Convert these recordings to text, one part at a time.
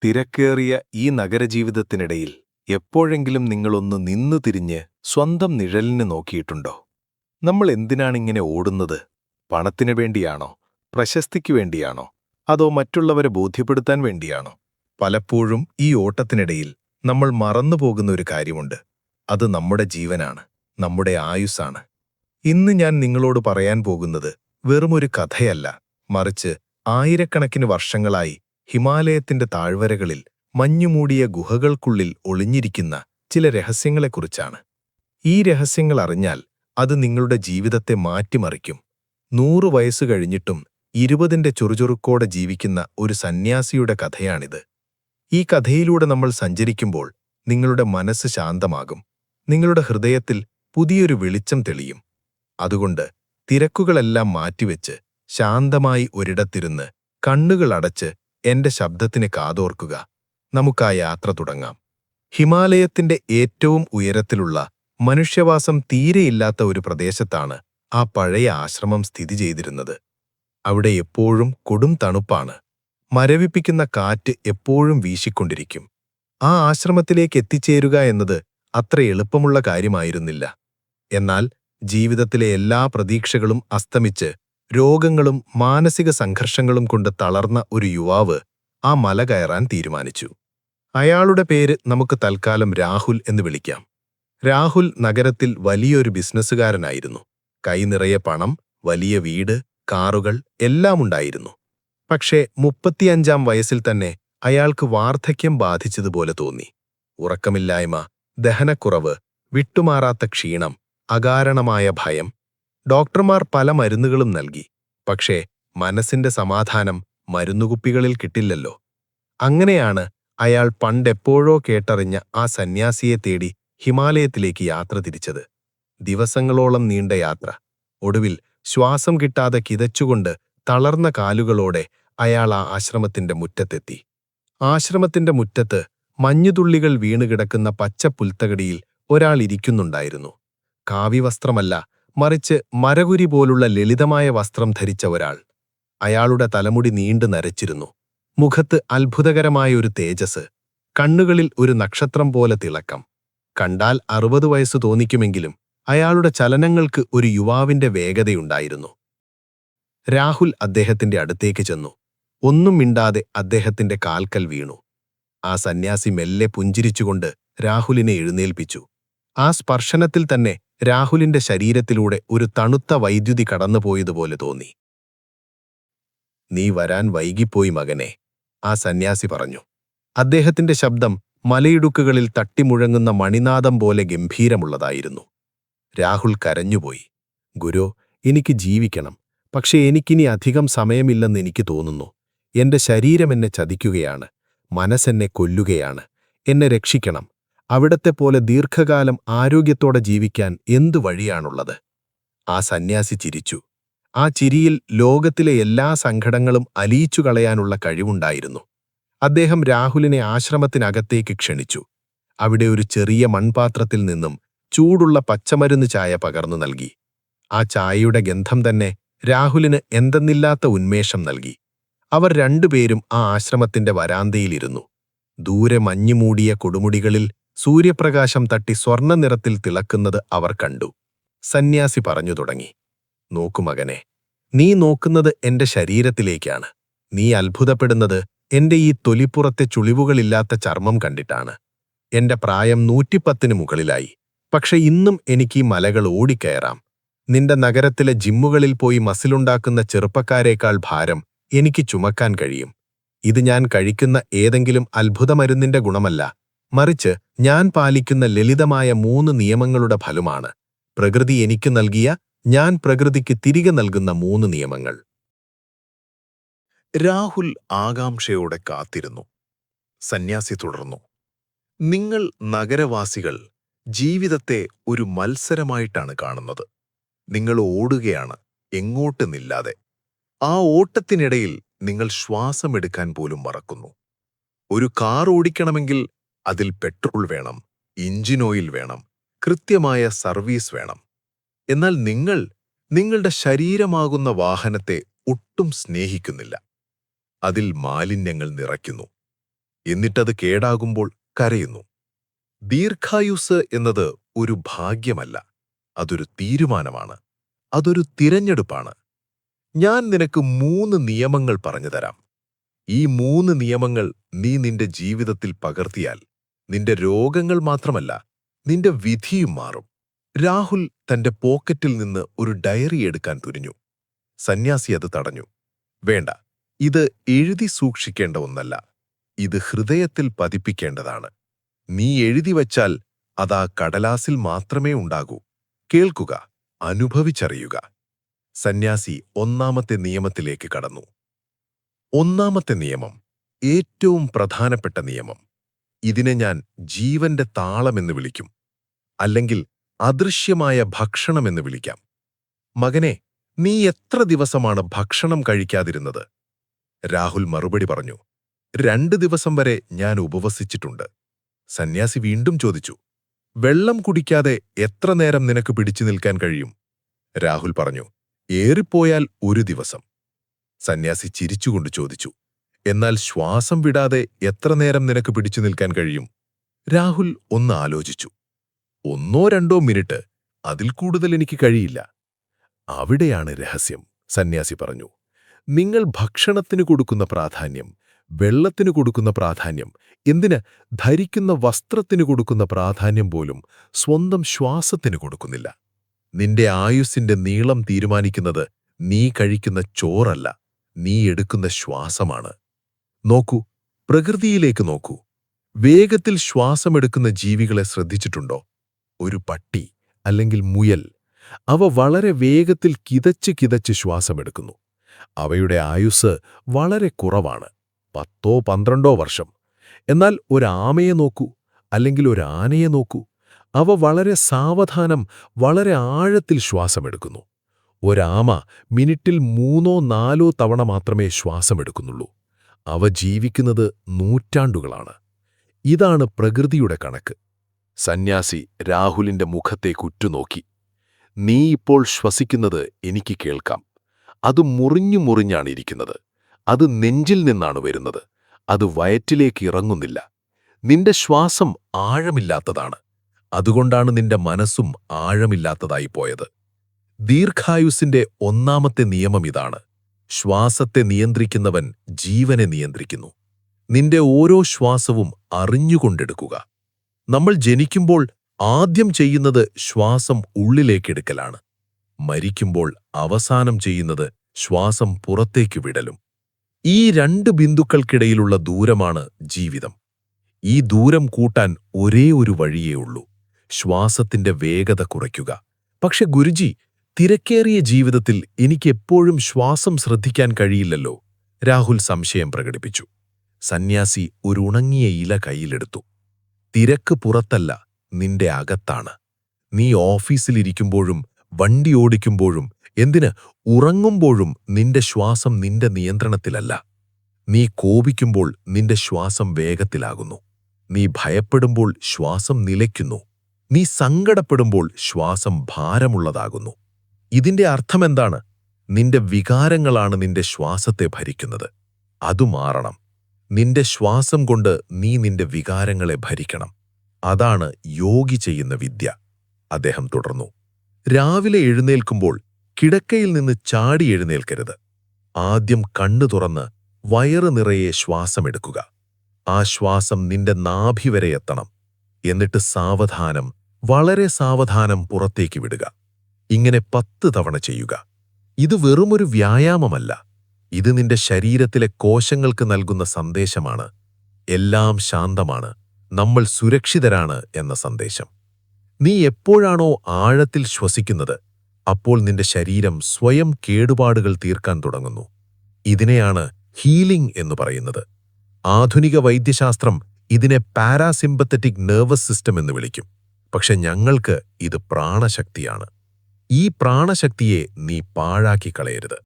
തിരക്കേറിയ ഈ നഗരജീവിതത്തിനിടയിൽ എപ്പോഴെങ്കിലും നിങ്ങളൊന്ന് നിന്നു തിരിഞ്ഞ് സ്വന്തം നിഴലിന് നോക്കിയിട്ടുണ്ടോ? നമ്മൾ എന്തിനാണിങ്ങനെ ഓടുന്നത്? പണത്തിനു വേണ്ടിയാണോ? പ്രശസ്തിക്കു വേണ്ടിയാണോ? അതോ മറ്റുള്ളവരെ ബോധ്യപ്പെടുത്താൻ വേണ്ടിയാണോ? പലപ്പോഴും ഈ ഓട്ടത്തിനിടയിൽ നമ്മൾ മറന്നുപോകുന്ന ഒരു കാര്യമുണ്ട്. അത് നമ്മുടെ ജീവനാണ്, നമ്മുടെ ആയുസ്സാണ്. ഇന്ന് ഞാൻ നിങ്ങളോട് പറയാൻ പോകുന്നത് വെറുമൊരു കഥയല്ല, മറിച്ച് ആയിരക്കണക്കിന് വർഷങ്ങളായി ഹിമാലയത്തിന്റെ താഴ്വരകളിൽ മഞ്ഞുമൂടിയ ഗുഹകൾക്കുള്ളിൽ ഒളിഞ്ഞിരിക്കുന്ന ചില രഹസ്യങ്ങളെക്കുറിച്ചാണ്. ഈ രഹസ്യങ്ങൾ അറിഞ്ഞാൽ അത് നിങ്ങളുടെ ജീവിതത്തെ മാറ്റിമറിക്കും. 100 വയസ്സ് കഴിഞ്ഞിട്ടും 20ന്റെ ചുറുചുറുക്കോടെ ജീവിക്കുന്ന ഒരു സന്യാസിയുടെ കഥയാണിത്. ഈ കഥയിലൂടെ നമ്മൾ സഞ്ചരിക്കുമ്പോൾ നിങ്ങളുടെ മനസ്സ് ശാന്തമാകും, നിങ്ങളുടെ ഹൃദയത്തിൽ പുതിയൊരു വെളിച്ചം തെളിയും. അതുകൊണ്ട് തിരക്കുകളെല്ലാം മാറ്റിവെച്ച് ശാന്തമായി ഒരിടത്തിരുന്ന് കണ്ണുകളടച്ച് എന്റെ ശബ്ദത്തിന് കാതോർക്കുക. നമുക്കാ യാത്ര തുടങ്ങാം. ഹിമാലയത്തിന്റെ ഏറ്റവും ഉയരത്തിലുള്ള മനുഷ്യവാസം തീരെയില്ലാത്ത ഒരു പ്രദേശത്താണ് ആ പഴയ ആശ്രമം സ്ഥിതി ചെയ്തിരുന്നത്. അവിടെ എപ്പോഴും കൊടും തണുപ്പാണ്. മരവിപ്പിക്കുന്ന കാറ്റ് എപ്പോഴും വീശിക്കൊണ്ടിരിക്കും. ആ ആശ്രമത്തിലേക്ക് എത്തിച്ചേരുക എന്നത് അത്ര എളുപ്പമുള്ള കാര്യമായിരുന്നില്ല. എന്നാൽ ജീവിതത്തിലെ എല്ലാ പ്രതീക്ഷകളും അസ്തമിച്ച് രോഗങ്ങളും മാനസിക സംഘർഷങ്ങളും കൊണ്ട് തളർന്ന ഒരു യുവാവ് ആ മല കയറാൻ തീരുമാനിച്ചു. അയാളുടെ പേര് നമുക്ക് തൽക്കാലം രാഹുൽ എന്ന് വിളിക്കാം. രാഹുൽ നഗരത്തിൽ വലിയൊരു ബിസിനസ്സുകാരനായിരുന്നു. കൈനിറയെ പണം, വലിയ വീട്, കാറുകൾ എല്ലാം ഉണ്ടായിരുന്നു. പക്ഷേ 35-ാം വയസ്സിൽ തന്നെ അയാൾക്ക് വാർദ്ധക്യം ബാധിച്ചതുപോലെ തോന്നി. ഉറക്കമില്ലായ്മ, ദഹനക്കുറവ്, വിട്ടുമാറാത്ത ക്ഷീണം, അകാരണമായ ഭയം. ഡോക്ടർമാർ പല മരുന്നുകളും നൽകി. പക്ഷേ മനസ്സിന്റെ സമാധാനം മരുന്നുകുപ്പികളിൽ കിട്ടില്ലല്ലോ. അങ്ങനെയാണ് അയാൾ പണ്ടെപ്പോഴോ കേട്ടറിഞ്ഞ ആ സന്യാസിയെ തേടി ഹിമാലയത്തിലേക്ക് യാത്ര തിരിച്ചത്. ദിവസങ്ങളോളം നീണ്ട യാത്ര. ഒടുവിൽ ശ്വാസം കിട്ടാതെ കിതച്ചുകൊണ്ട് തളർന്ന കാലുകളോടെ അയാൾ ആ ആശ്രമത്തിന്റെ മുറ്റത്തെത്തി. ആശ്രമത്തിന്റെ മുറ്റത്ത് മഞ്ഞുതുള്ളികൾ വീണുകിടക്കുന്ന പച്ച പുൽത്തകടിയിൽ ഒരാൾ ഇരിക്കുന്നുണ്ടായിരുന്നു. കാവ്യവസ്ത്രമല്ല, മറിച്ച് മരകുരി പോലുള്ള ലളിതമായ വസ്ത്രം ധരിച്ച ഒരാൾ. അയാളുടെ തലമുടി നീണ്ടു നരച്ചിരുന്നു. മുഖത്ത് അത്ഭുതകരമായൊരു തേജസ്, കണ്ണുകളിൽ ഒരു നക്ഷത്രം പോലെ തിളക്കം. കണ്ടാൽ 60 വയസ്സ് തോന്നിക്കുമെങ്കിലും അയാളുടെ ചലനങ്ങൾക്ക് ഒരു യുവാവിന്റെ വേഗതയുണ്ടായിരുന്നു. രാഹുൽ അദ്ദേഹത്തിന്റെ അടുത്തേക്ക് ചെന്നു. ഒന്നും മിണ്ടാതെ അദ്ദേഹത്തിന്റെ കാൽക്കൽ വീണു. ആ സന്യാസി മെല്ലെ പുഞ്ചിരിച്ചുകൊണ്ട് രാഹുലിനെ എഴുന്നേൽപ്പിച്ചു. ആ സ്പർശനത്തിൽ തന്നെ രാഹുലിന്റെ ശരീരത്തിലൂടെ ഒരു തണുത്ത വൈദ്യുതി കടന്നുപോയതുപോലെ തോന്നി. "നീ വരാൻ വൈകിപ്പോയി മകനെ," ആ സന്യാസി പറഞ്ഞു. അദ്ദേഹത്തിന്റെ ശബ്ദം മലയിടുക്കുകളിൽ തട്ടിമുഴങ്ങുന്ന മണിനാദം പോലെ ഗംഭീരമുള്ളതായിരുന്നു. രാഹുൽ കരഞ്ഞുപോയി. "ഗുരോ, എനിക്ക് ജീവിക്കണം. പക്ഷേ എനിക്കിനി അധികം സമയമില്ലെന്ന് എനിക്ക് തോന്നുന്നു. എന്റെ ശരീരം എന്നെ ചതിക്കുകയാണ്, മനസ്സെന്നെ കൊല്ലുകയാണ്. എന്നെ രക്ഷിക്കണം. അവിടത്തെ പോലെ ദീർഘകാലം ആരോഗ്യത്തോടെ ജീവിക്കാൻ എന്തു വഴിയാണുള്ളത്?" ആ സന്യാസി ചിരിച്ചു. ആ ചിരിയിൽ ലോകത്തിലെ എല്ലാ സങ്കടങ്ങളും അലിയിച്ചു കളയാനുള്ള കഴിവുണ്ടായിരുന്നു. അദ്ദേഹം രാഹുലിനെ ആശ്രമത്തിനകത്തേക്ക് ക്ഷണിച്ചു. അവിടെ ഒരു ചെറിയ മൺപാത്രത്തിൽ നിന്നും ചൂടുള്ള പച്ചമരുന്ന് ചായ പകർന്നു നൽകി. ആ ചായയുടെ ഗന്ധം തന്നെ രാഹുലിന് എന്തെന്നില്ലാത്ത ഉന്മേഷം നൽകി. അവർ രണ്ടുപേരും ആ ആശ്രമത്തിന്റെ വരാന്തയിലിരുന്നു. ദൂരെ മഞ്ഞുമൂടിയ കൊടുമുടികളിൽ സൂര്യപ്രകാശം തട്ടി സ്വർണ്ണ നിറത്തിൽ തിളക്കുന്നത് അവർ കണ്ടു. സന്യാസി പറഞ്ഞു തുടങ്ങി. "നോക്കു മകനെ, നീ നോക്കുന്നത് എന്റെ ശരീരത്തിലേക്കാണ്. നീ അത്ഭുതപ്പെടുന്നത് എന്റെ ഈ തൊലിപ്പുറത്തെ ചുളിവുകളില്ലാത്ത ചർമ്മം കണ്ടിട്ടാണ്. എന്റെ പ്രായം 110-ന് മുകളിലായി. പക്ഷെ ഇന്നും എനിക്ക് ഈ മലകൾ ഓടിക്കയറാം. നിന്റെ നഗരത്തിലെ ജിമ്മുകളിൽ പോയി മസിലുണ്ടാക്കുന്ന ചെറുപ്പക്കാരേക്കാൾ ഭാരം എനിക്ക് ചുമക്കാൻ കഴിയും. ഇത് ഞാൻ കഴിക്കുന്ന ഏതെങ്കിലും അത്ഭുതമരുന്നിന്റെ ഗുണമല്ല, മറിച്ച് ഞാൻ പാലിക്കുന്ന ലളിതമായ 3 നിയമങ്ങളുടെ ഫലമാണ്. പ്രകൃതി എനിക്ക് നൽകിയ, ഞാൻ പ്രകൃതിക്ക് തിരികെ നൽകുന്ന 3 നിയമങ്ങൾ." രാഹുൽ ആകാംക്ഷയോടെ കാത്തിരുന്നു. സന്യാസി തുടർന്നു. "നിങ്ങൾ നഗരവാസികൾ ജീവിതത്തെ ഒരു മത്സരമായിട്ടാണ് കാണുന്നത്. നിങ്ങൾ ഓടുകയാണ്, എങ്ങോട്ടുമില്ലാതെ. ആ ഓട്ടത്തിനിടയിൽ നിങ്ങൾ ശ്വാസമെടുക്കാൻ പോലും മറക്കുന്നു. ഒരു കാർ ഓടിക്കണമെങ്കിൽ അതിൽ പെട്രോൾ വേണം, എഞ്ചിൻ ഓയിൽ വേണം, കൃത്യമായ സർവീസ് വേണം. എന്നാൽ നിങ്ങൾ നിങ്ങളുടെ ശരീരമാകുന്ന വാഹനത്തെ ഒട്ടും സ്നേഹിക്കുന്നില്ല. അതിൽ മാലിന്യങ്ങൾ നിറയ്ക്കുന്നു. എന്നിട്ടത് കേടാകുമ്പോൾ കരയുന്നു. ദീർഘായുസ് എന്നത് ഒരു ഭാഗ്യമല്ല, അതൊരു തീരുമാനമാണ്, അതൊരു തിരഞ്ഞെടുപ്പാണ്. ഞാൻ നിനക്ക് 3 നിയമങ്ങൾ പറഞ്ഞുതരാം. ഈ 3 നിയമങ്ങൾ നീ നിന്റെ ജീവിതത്തിൽ പകർത്തിയാൽ നിന്റെ രോഗങ്ങൾ മാത്രമല്ല, നിന്റെ വിധിയും മാറും. രാഹുൽ തന്റെ പോക്കറ്റിൽ നിന്ന് ഒരു ഡയറി എടുക്കാൻ തുനിഞ്ഞു. സന്യാസി അത് തടഞ്ഞു. വേണ്ട, ഇത് എഴുതി സൂക്ഷിക്കേണ്ട ഒന്നല്ല, ഇത് ഹൃദയത്തിൽ പതിപ്പിക്കേണ്ടതാണ്. നീ എഴുതി വച്ചാൽ അതാ കടലാസിൽ മാത്രമേ ഉണ്ടാകൂ. കേൾക്കുക, അനുഭവിച്ചറിയുക. സന്യാസി 1ാമത്തെ നിയമത്തിലേക്ക് കടന്നു. 1ാമത്തെ നിയമം, ഏറ്റവും പ്രധാനപ്പെട്ട നിയമം. ഇതിനെ ഞാൻ ജീവന്റെ താളമെന്ന് വിളിക്കും, അല്ലെങ്കിൽ അദൃശ്യമായ ഭക്ഷണമെന്ന് വിളിക്കാം. മകനെ, നീ എത്ര ദിവസമാണ് ഭക്ഷണം കഴിക്കാതിരുന്നത്? രാഹുൽ മറുപടി പറഞ്ഞു, 2 ദിവസം വരെ ഞാൻ ഉപവസിച്ചിട്ടുണ്ട്. സന്യാസി വീണ്ടും ചോദിച്ചു, വെള്ളം കുടിക്കാതെ എത്ര നേരം നിനക്ക് പിടിച്ചു നിൽക്കാൻ കഴിയും? രാഹുൽ പറഞ്ഞു, ഏറിപ്പോയാൽ 1 ദിവസം. സന്യാസി ചിരിച്ചുകൊണ്ട് ചോദിച്ചു, എന്നാൽ ശ്വാസം വിടാതെ എത്ര നേരം നിനക്ക് പിടിച്ചു നിൽക്കാൻ കഴിയും? രാഹുൽ ഒന്ന് ആലോചിച്ചു. 1-2 മിനിറ്റ്, അതിൽ കൂടുതൽ എനിക്ക് കഴിയില്ല. അവിടെയാണ് രഹസ്യം, സന്യാസി പറഞ്ഞു. നിങ്ങൾ ഭക്ഷണത്തിന് കൊടുക്കുന്ന പ്രാധാന്യം, വെള്ളത്തിന് കൊടുക്കുന്ന പ്രാധാന്യം, എന്തിന് ധരിക്കുന്ന വസ്ത്രത്തിന് കൊടുക്കുന്ന പ്രാധാന്യം പോലും സ്വന്തം ശ്വാസത്തിന് കൊടുക്കുന്നില്ല. നിന്റെ ആയുസ്സിന്റെ നീളം തീരുമാനിക്കുന്നത് നീ കഴിക്കുന്ന ചോറല്ല, നീ എടുക്കുന്ന ശ്വാസമാണ്. നോക്കൂ, പ്രകൃതിയിലേക്ക് നോക്കൂ. വേഗത്തിൽ ശ്വാസമെടുക്കുന്ന ജീവികളെ ശ്രദ്ധിച്ചിട്ടുണ്ടോ? ഒരു പട്ടി അല്ലെങ്കിൽ മുയൽ. അവ വളരെ വേഗത്തിൽ കിതച്ച് കിതച്ച് ശ്വാസമെടുക്കുന്നു. അവയുടെ ആയുസ്സ് വളരെ കുറവാണ്, 10-12 വർഷം. എന്നാൽ ഒരാമയെ നോക്കൂ, അല്ലെങ്കിൽ ഒരാനയെ നോക്കൂ. അവ വളരെ സാവധാനം, വളരെ ആഴത്തിൽ ശ്വാസമെടുക്കുന്നു. ഒരാമ മിനിറ്റിൽ 3-4 തവണ മാത്രമേ ശ്വാസമെടുക്കുന്നുള്ളൂ. അവ ജീവിക്കുന്നത് നൂറ്റാണ്ടുകളാണ്. ഇതാണ് പ്രകൃതിയുടെ കണക്ക്. സന്യാസി രാഹുലിന്റെ മുഖത്തേക്ക് ഉറ്റുനോക്കി. നീ ഇപ്പോൾ ശ്വസിക്കുന്നത് എനിക്ക് കേൾക്കാം. അത് മുറിഞ്ഞു മുറിഞ്ഞാണ് ഇരിക്കുന്നത്. അത് നെഞ്ചിൽ നിന്നാണ് വരുന്നത്. അത് വയറ്റിലേക്ക് ഇറങ്ങുന്നില്ല. നിന്റെ ശ്വാസം ആഴമില്ലാത്തതാണ്. അതുകൊണ്ടാണ് നിന്റെ മനസ്സും ആഴമില്ലാത്തതായി പോയത്. ദീർഘായുസ്സിന്റെ 1ാമത്തെ നിയമം ഇതാണ്. ശ്വാസത്തെ നിയന്ത്രിക്കുന്നവൻ ജീവനെ നിയന്ത്രിക്കുന്നു. നിന്റെ ഓരോ ശ്വാസവും അറിഞ്ഞുകൊണ്ടെടുക്കുക. നമ്മൾ ജനിക്കുമ്പോൾ ആദ്യം ചെയ്യുന്നത് ശ്വാസം ഉള്ളിലേക്കെടുക്കലാണ്. മരിക്കുമ്പോൾ അവസാനം ചെയ്യുന്നത് ശ്വാസം പുറത്തേക്ക് വിടലും. ഈ 2 ബിന്ദുക്കൾക്കിടയിലുള്ള ദൂരമാണ് ജീവിതം. ഈ ദൂരം കൂട്ടാൻ ഒരേ ഒരു വഴിയേ ഉള്ളൂ, ശ്വാസത്തിന്റെ വേഗത കുറയ്ക്കുക. പക്ഷെ ഗുരുജി, തിരക്കേറിയ ജീവിതത്തിൽ എനിക്കെപ്പോഴും ശ്വാസം ശ്രദ്ധിക്കാൻ കഴിയില്ലല്ലോ. രാഹുൽ സംശയം പ്രകടിപ്പിച്ചു. സന്യാസി ഒരു ഉണങ്ങിയ ഇല കയ്യിലെടുത്തു. തിരക്ക് പുറത്തല്ല, നിന്റെ അകത്താണ്. നീ ഓഫീസിലിരിക്കുമ്പോഴും വണ്ടി ഓടിക്കുമ്പോഴും, എന്തിന് ഉറങ്ങുമ്പോഴും നിന്റെ ശ്വാസം നിന്റെ നിയന്ത്രണത്തിലല്ല. നീ കോപിക്കുമ്പോൾ നിന്റെ ശ്വാസം വേഗത്തിലാകുന്നു. നീ ഭയപ്പെടുമ്പോൾ ശ്വാസം നിലയ്ക്കുന്നു. നീ സങ്കടപ്പെടുമ്പോൾ ശ്വാസം ഭാരമുള്ളതാകുന്നു. ഇതിന്റെ അർത്ഥമെന്താണ്? നിന്റെ വികാരങ്ങളാണ് നിന്റെ ശ്വാസത്തെ ഭരിക്കുന്നത്. അതു മാറണം. നിന്റെ ശ്വാസം കൊണ്ട് നീ നിന്റെ വികാരങ്ങളെ ഭരിക്കണം. അതാണ് യോഗി ചെയ്യുന്ന വിദ്യ. അദ്ദേഹം തുടർന്നു. രാവിലെ എഴുന്നേൽക്കുമ്പോൾ കിടക്കയിൽ നിന്ന് ചാടി എഴുന്നേൽക്കരുത്. ആദ്യം കണ്ണു തുറന്ന് വയറ് നിറയെ ശ്വാസമെടുക്കുക. ആ ശ്വാസം നിന്റെ നാഭി വരെ എത്തണം. എന്നിട്ട് സാവധാനം, വളരെ സാവധാനം പുറത്തേക്ക് വിടുക. ഇങ്ങനെ 10 തവണ ചെയ്യുക. ഇത് വെറുമൊരു വ്യായാമമല്ല, ഇത് നിന്റെ ശരീരത്തിലെ കോശങ്ങൾക്ക് നൽകുന്ന സന്ദേശമാണ്. എല്ലാം ശാന്തമാണ്, നമ്മൾ സുരക്ഷിതരാണ് എന്ന സന്ദേശം. നീ എപ്പോഴാണോ ആഴത്തിൽ ശ്വസിക്കുന്നത്, അപ്പോൾ നിന്റെ ശരീരം സ്വയം കേടുപാടുകൾ തീർക്കാൻ തുടങ്ങുന്നു. ഇതിനെയാണ് ഹീലിംഗ് എന്ന് പറയുന്നത്. ആധുനിക വൈദ്യശാസ്ത്രം ഇതിനെ പാരാസിമ്പത്തറ്റിക് നെർവസ് സിസ്റ്റം എന്ന് വിളിക്കും. പക്ഷെ ഞങ്ങൾക്ക് ഇത് പ്രാണശക്തിയാണ്. ഈ പ്രാണശക്തിയെ നീ പാഴാക്കി കളയരുത്.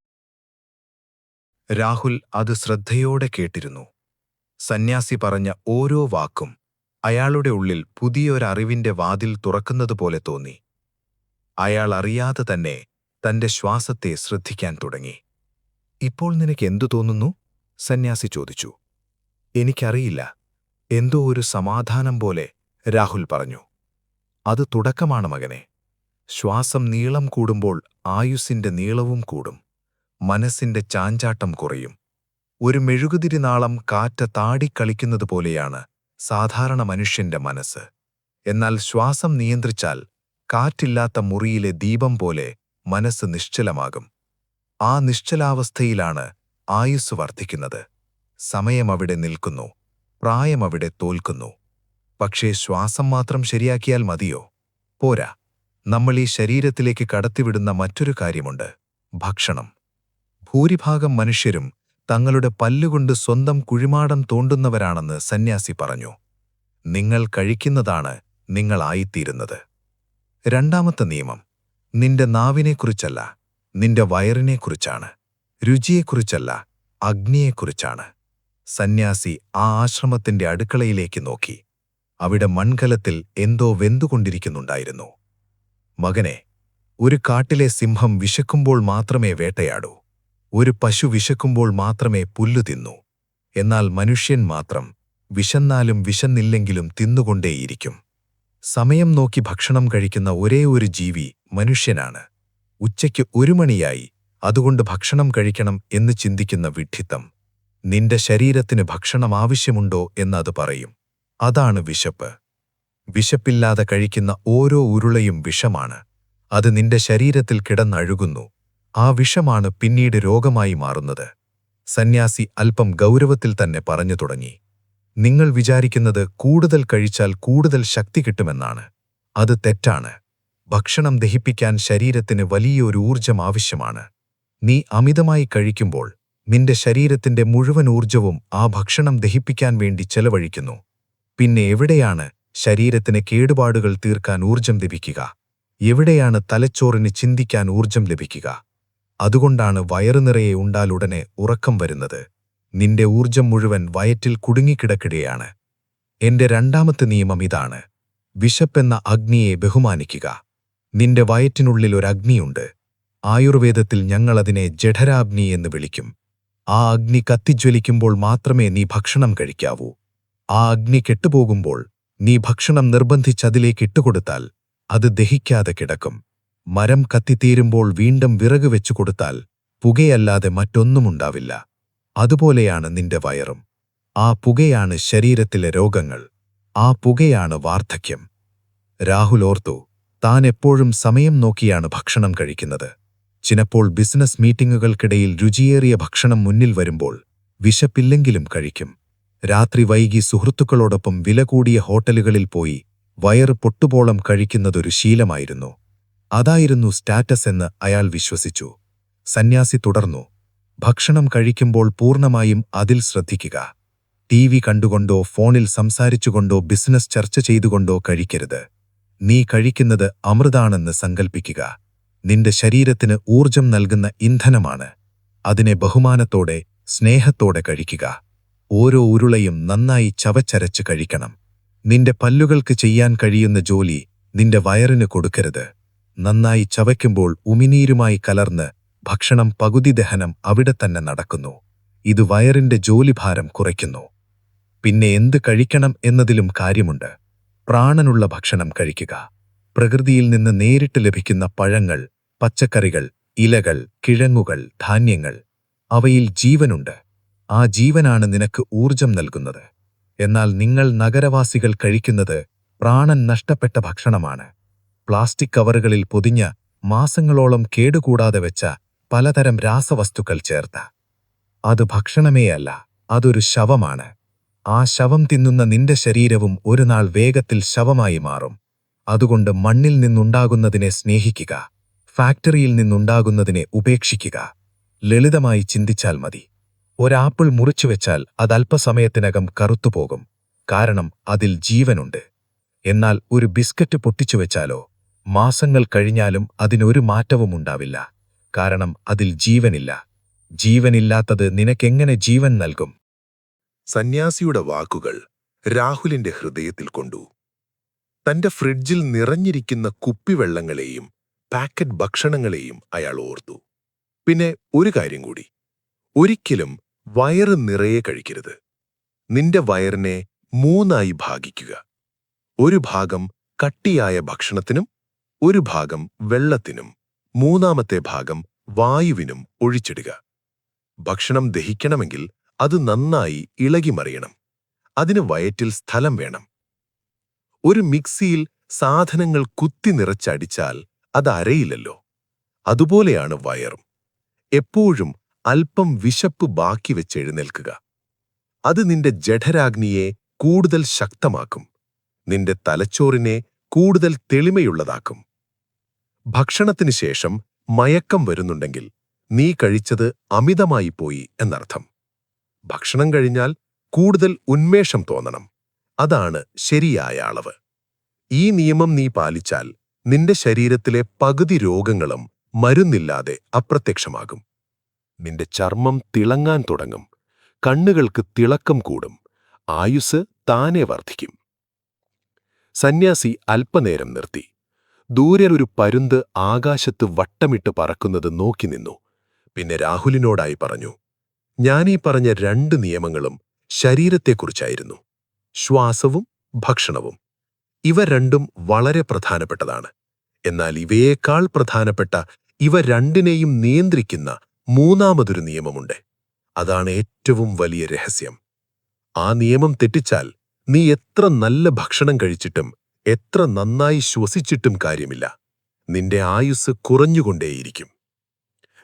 രാഹുൽ അത് ശ്രദ്ധയോടെ കേട്ടിരുന്നു. സന്യാസി പറഞ്ഞ ഓരോ വാക്കും അയാളുടെ ഉള്ളിൽ പുതിയൊരറിവിന്റെ വാതിൽ തുറക്കുന്നതുപോലെ തോന്നി. അയാൾ അറിയാതെ തന്നെ തന്റെ ശ്വാസത്തെ ശ്രദ്ധിക്കാൻ തുടങ്ങി. ഇപ്പോൾ നിനക്ക് എന്തു തോന്നുന്നു? സന്യാസി ചോദിച്ചു. എനിക്കറിയില്ല, എന്തോ ഒരു സമാധാനം പോലെ രാഹുൽ പറഞ്ഞു. അത് തുടക്കമാണ് മകനെ. ശ്വാസം നീളം കൂടുമ്പോൾ ആയുസ്സിന്റെ നീളവും കൂടും. മനസ്സിന്റെ ചാഞ്ചാട്ടം കുറയും. ഒരു മെഴുകുതിരിനാളം കാറ്റ് താടിക്കളിക്കുന്നതുപോലെയാണ് സാധാരണ മനുഷ്യന്റെ മനസ്സ്. എന്നാൽ ശ്വാസം നിയന്ത്രിച്ചാൽ കാറ്റില്ലാത്ത മുറിയിലെ ദീപം പോലെ മനസ്സ് നിശ്ചലമാകും. ആ നിശ്ചലാവസ്ഥയിലാണ് ആയുസ്സ് വർദ്ധിക്കുന്നത്. സമയം അവിടെ നിൽക്കുന്നു, പ്രായം അവിടെ തോൽക്കുന്നു. പക്ഷേ ശ്വാസം മാത്രം ശരിയാക്കിയാൽ മതിയോ? പോരാ. നമ്മൾ ഈ ശരീരത്തിലേക്ക് കടത്തിവിടുന്ന മറ്റൊരു കാര്യമുണ്ട്: ഭക്ഷണം. ഭൂരിഭാഗം മനുഷ്യരും തങ്ങളുടെ പല്ലുകൊണ്ട് സ്വന്തം കുഴിമാടം തോണ്ടുന്നവരാണെന്ന് സന്യാസി പറഞ്ഞു. നിങ്ങൾ കഴിക്കുന്നതാണ് നിങ്ങളായിത്തീരുന്നത്. രണ്ടാമത്തെ നിയമം നിന്റെ നാവിനെക്കുറിച്ചല്ല, നിന്റെ വയറിനെക്കുറിച്ചാണ്. രുചിയെക്കുറിച്ചല്ല, അഗ്നിയെക്കുറിച്ചാണ്. സന്യാസി ആ ആശ്രമത്തിന്റെ അടുക്കളയിലേക്ക് നോക്കി. അവിടെ മൺകലത്തിൽ എന്തോ വെന്തുകൊണ്ടിരിക്കുന്നുണ്ടായിരുന്നു. മകനെ, ഒരു കാട്ടിലെ സിംഹം വിശക്കുമ്പോൾ മാത്രമേ വേട്ടയാടൂ. ഒരു പശു വിശക്കുമ്പോൾ മാത്രമേ പുല്ലു തിന്നൂ. എന്നാൽ മനുഷ്യൻ മാത്രം വിശന്നാലും വിശന്നില്ലെങ്കിലും തിന്നുകൊണ്ടേയിരിക്കും. സമയം നോക്കി ഭക്ഷണം കഴിക്കുന്ന ഒരേ ഒരു ജീവി മനുഷ്യനാണ്. ഉച്ചയ്ക്ക് 1 മണിയായി, അതുകൊണ്ട് ഭക്ഷണം കഴിക്കണം എന്ന് ചിന്തിക്കുന്ന വിഡ്ഢിത്തം. നിന്റെ ശരീരത്തിന് ഭക്ഷണം ആവശ്യമുണ്ടോ എന്നത് പറയും. അതാണ് വിശപ്പ്. വിശപ്പില്ലാതെ കഴിക്കുന്ന ഓരോ ഉരുളയും വിഷമാണ്. അത് നിന്റെ ശരീരത്തിൽ കിടന്നഴുകുന്നു. ആ വിഷമാണ് പിന്നീട് രോഗമായി മാറുന്നത്. സന്യാസി അല്പം ഗൗരവത്തിൽ തന്നെ പറഞ്ഞു തുടങ്ങി. നിങ്ങൾ വിചാരിക്കുന്നത് കൂടുതൽ കഴിച്ചാൽ കൂടുതൽ ശക്തി കിട്ടുമെന്നാണ്. അത് തെറ്റാണ്. ഭക്ഷണം ദഹിപ്പിക്കാൻ ശരീരത്തിന് വലിയൊരു ഊർജം ആവശ്യമാണ്. നീ അമിതമായി കഴിക്കുമ്പോൾ നിന്റെ ശരീരത്തിന്റെ മുഴുവൻ ഊർജവും ആ ഭക്ഷണം ദഹിപ്പിക്കാൻ വേണ്ടി ചെലവഴിക്കുന്നു. പിന്നെ എവിടെയാണ് ശരീരത്തിന് കേടുപാടുകൾ തീർക്കാൻ ഊർജം ലഭിക്കുക? എവിടെയാണ് തലച്ചോറിന് ചിന്തിക്കാൻ ഊർജം ലഭിക്കുക? അതുകൊണ്ടാണ് വയറുനിറയെ ഉണ്ടാലുടനെ ഉറക്കം വരുന്നത്. നിന്റെ ഊർജം മുഴുവൻ വയറ്റിൽ കുടുങ്ങിക്കിടക്കുകയാണ്. എന്റെ രണ്ടാമത്തെ നിയമം ഇതാണ്: വിശപ്പെന്ന അഗ്നിയെ ബഹുമാനിക്കുക. നിന്റെ വയറ്റിനുള്ളിൽ ഒരു അഗ്നിയുണ്ട്. ആയുർവേദത്തിൽ ഞങ്ങളതിനെ ജഠരാഗ്നി എന്ന് വിളിക്കും. ആ അഗ്നി കത്തിജ്വലിക്കുമ്പോൾ മാത്രമേ നീ ഭക്ഷണം കഴിക്കാവൂ. ആ അഗ്നി കെട്ടുപോകുമ്പോൾ നീ ഭക്ഷണം നിർബന്ധിച്ചതിലേക്ക് ഇട്ടുകൊടുത്താൽ അത് ദഹിക്കാതെ കിടക്കും. മരം കത്തിത്തീരുമ്പോൾ വീണ്ടും വിറക് വെച്ചു കൊടുത്താൽ പുകയല്ലാതെ മറ്റൊന്നുമുണ്ടാവില്ല. അതുപോലെയാണ് നിന്റെ വയറും. ആ പുകയാണ് ശരീരത്തിലെ രോഗങ്ങൾ. ആ പുകയാണ് വാർദ്ധക്യം. രാഹുൽ ഓർത്തു, താൻ എപ്പോഴും സമയം നോക്കിയാണ് ഭക്ഷണം കഴിക്കുന്നത്. ചിലപ്പോൾ ബിസിനസ് മീറ്റിംഗുകൾക്കിടയിൽ രുചിയേറിയ ഭക്ഷണം മുന്നിൽ വരുമ്പോൾ വിശപ്പില്ലെങ്കിലും കഴിക്കും. രാത്രി വൈകി സുഹൃത്തുക്കളോടൊപ്പം വില കൂടിയ ഹോട്ടലുകളിൽ പോയി വയറ് പൊട്ടുപോളം കഴിക്കുന്നതൊരു ശീലമായിരുന്നു. അതായിരുന്നു സ്റ്റാറ്റസ് എന്ന് അയാൾ വിശ്വസിച്ചു. സന്യാസി തുടർന്നു, ഭക്ഷണം കഴിക്കുമ്പോൾ പൂർണ്ണമായും അതിൽ ശ്രദ്ധിക്കുക. TV കണ്ടുകൊണ്ടോ ഫോണിൽ സംസാരിച്ചുകൊണ്ടോ ബിസിനസ് ചർച്ച ചെയ്തുകൊണ്ടോ കഴിക്കരുത്. നീ കഴിക്കുന്നത് അമൃതാണെന്ന് സങ്കൽപ്പിക്കുക. നിന്റെ ശരീരത്തിന് ഊർജം നൽകുന്ന ഇന്ധനമാണ്. അതിനെ ബഹുമാനത്തോടെ, സ്നേഹത്തോടെ കഴിക്കുക. ഓരോ ഉരുളയും നന്നായി ചവച്ചരച്ച് കഴിക്കണം. നിന്റെ പല്ലുകൾക്ക് ചെയ്യാൻ കഴിയുന്ന ജോലി നിന്റെ വയറിന് കൊടുക്കരുത്. നന്നായി ചവയ്ക്കുമ്പോൾ ഉമിനീരുമായി കലർന്ന് ഭക്ഷണം പകുതി ദഹനം അവിടെ തന്നെ നടക്കുന്നു. ഇത് വയറിന്റെ ജോലിഭാരം കുറയ്ക്കുന്നു. പിന്നെ എന്ത് കഴിക്കണം എന്നതിലും കാര്യമുണ്ട്. പ്രാണനുള്ള ഭക്ഷണം കഴിക്കുക. പ്രകൃതിയിൽ നിന്ന് നേരിട്ട് ലഭിക്കുന്ന പഴങ്ങൾ, പച്ചക്കറികൾ, ഇലകൾ, കിഴങ്ങുകൾ, ധാന്യങ്ങൾ, അവയിൽ ജീവനുണ്ട്. ആ ജീവനാണ് നിനക്ക് ഊർജം നൽകുന്നത്. എന്നാൽ നിങ്ങൾ നഗരവാസികൾ കഴിക്കുന്നത് പ്രാണൻ നഷ്ടപ്പെട്ട ഭക്ഷണമാണ്. പ്ലാസ്റ്റിക് കവറുകളിൽ പൊതിഞ്ഞ, മാസങ്ങളോളം കേടുകൂടാതെ വെച്ച പലതരം രാസവസ്തുക്കൾ ചേർത്ത. അത് ഭക്ഷണമേയല്ല, അതൊരു ശവമാണ്. ആ ശവം തിന്നുന്ന നിന്റെ ശരീരവും ഒരു നാൾ വേഗത്തിൽ ശവമായി മാറും. അതുകൊണ്ട് മണ്ണിൽ നിന്നുണ്ടാകുന്നതിനെ സ്നേഹിക്കുക. ഫാക്ടറിയിൽ നിന്നുണ്ടാകുന്നതിനെ ഉപേക്ഷിക്കുക. ലളിതമായി ചിന്തിച്ചാൽ മതി. ഒരാപ്പിൾ മുറിച്ചുവെച്ചാൽ അതല്പസമയത്തിനകം കറുത്തുപോകും. കാരണം അതിൽ ജീവനുണ്ട്. എന്നാൽ ഒരു ബിസ്ക്കറ്റ് പൊട്ടിച്ചുവെച്ചാലോ മാസങ്ങൾ കഴിഞ്ഞാലും അതിനൊരു മാറ്റവും ഉണ്ടാവില്ല. കാരണം അതിൽ ജീവനില്ല. ജീവനില്ലാത്തത് നിനക്കെങ്ങനെ ജീവൻ നൽകും? സന്യാസിയുടെ വാക്കുകൾ രാഹുലിന്റെ ഹൃദയത്തിൽ കൊണ്ടു. തന്റെ ഫ്രിഡ്ജിൽ നിറഞ്ഞിരിക്കുന്ന കുപ്പിവെള്ളങ്ങളെയും പാക്കറ്റ് ഭക്ഷണങ്ങളെയും അയാൾ ഓർത്തു. പിന്നെ ഒരു കാര്യം കൂടി, ഒരിക്കലും വയറ് നിറയെ കഴിക്കരുത്. നിന്റെ വയറിനെ മൂന്നായി ഭാഗിക്കുക. ഒരു ഭാഗം കട്ടിയായ ഭക്ഷണത്തിനും ഒരു ഭാഗം വെള്ളത്തിനും മൂന്നാമത്തെ ഭാഗം വായുവിനും ഒഴിച്ചിടുക. ഭക്ഷണം ദഹിക്കണമെങ്കിൽ അത് നന്നായി ഇളകിമറിയണം. അതിന് വയറ്റിൽ സ്ഥലം വേണം. ഒരു മിക്സിയിൽ സാധനങ്ങൾ കുത്തി നിറച്ചടിച്ചാൽ അത് അരയില്ലല്ലോ. അതുപോലെയാണ് വയറും. എപ്പോഴും അല്പം വിശപ്പ് ബാക്കി വെച്ചെഴുന്നേൽക്കുക. അത് നിന്റെ ജഠരാഗ്നിയെ കൂടുതൽ ശക്തമാക്കും. നിന്റെ തലച്ചോറിനെ കൂടുതൽ തെളിമയുള്ളതാക്കും. ഭക്ഷണത്തിനു ശേഷം മയക്കം വരുന്നുണ്ടെങ്കിൽ നീ കഴിച്ചത് അമിതമായി പോയി എന്നർത്ഥം. ഭക്ഷണം കഴിഞ്ഞാൽ കൂടുതൽ ഉന്മേഷം തോന്നണം. അതാണ് ശരിയായ അളവ്. ഈ നിയമം നീ പാലിച്ചാൽ നിന്റെ ശരീരത്തിലെ പകുതി രോഗങ്ങളും മരുന്നില്ലാതെ അപ്രത്യക്ഷമാകും. നിന്റെ ചർമ്മം തിളങ്ങാൻ തുടങ്ങും. കണ്ണുകൾക്ക് തിളക്കം കൂടും. ആയുസ് താനെ വർദ്ധിക്കും. സന്യാസി അല്പനേരം നിർത്തി. ദൂരെ ഒരു പരുന്ത് ആകാശത്ത് വട്ടമിട്ട് പറക്കുന്നത് നോക്കി നിന്നു. പിന്നെ രാഹുലിനോടായി പറഞ്ഞു, ഞാനീ പറഞ്ഞ 2 നിയമങ്ങളും ശരീരത്തെക്കുറിച്ചായിരുന്നു. ശ്വാസവും ഭക്ഷണവും. ഇവ രണ്ടും വളരെ പ്രധാനപ്പെട്ടതാണ്. എന്നാൽ ഇവയേക്കാൾ പ്രധാനപ്പെട്ട ഇവ രണ്ടിനെയും നിയന്ത്രിക്കുന്ന മൂന്നാമതൊരു നിയമമുണ്ട്. അതാണ് ഏറ്റവും വലിയ രഹസ്യം. ആ നിയമം തെറ്റിച്ചാൽ നീ എത്ര നല്ല ഭക്ഷണം കഴിച്ചിട്ടും എത്ര നന്നായി ശ്വസിച്ചിട്ടും കാര്യമില്ല. നിന്റെ ആയുസ് കുറഞ്ഞുകൊണ്ടേയിരിക്കും.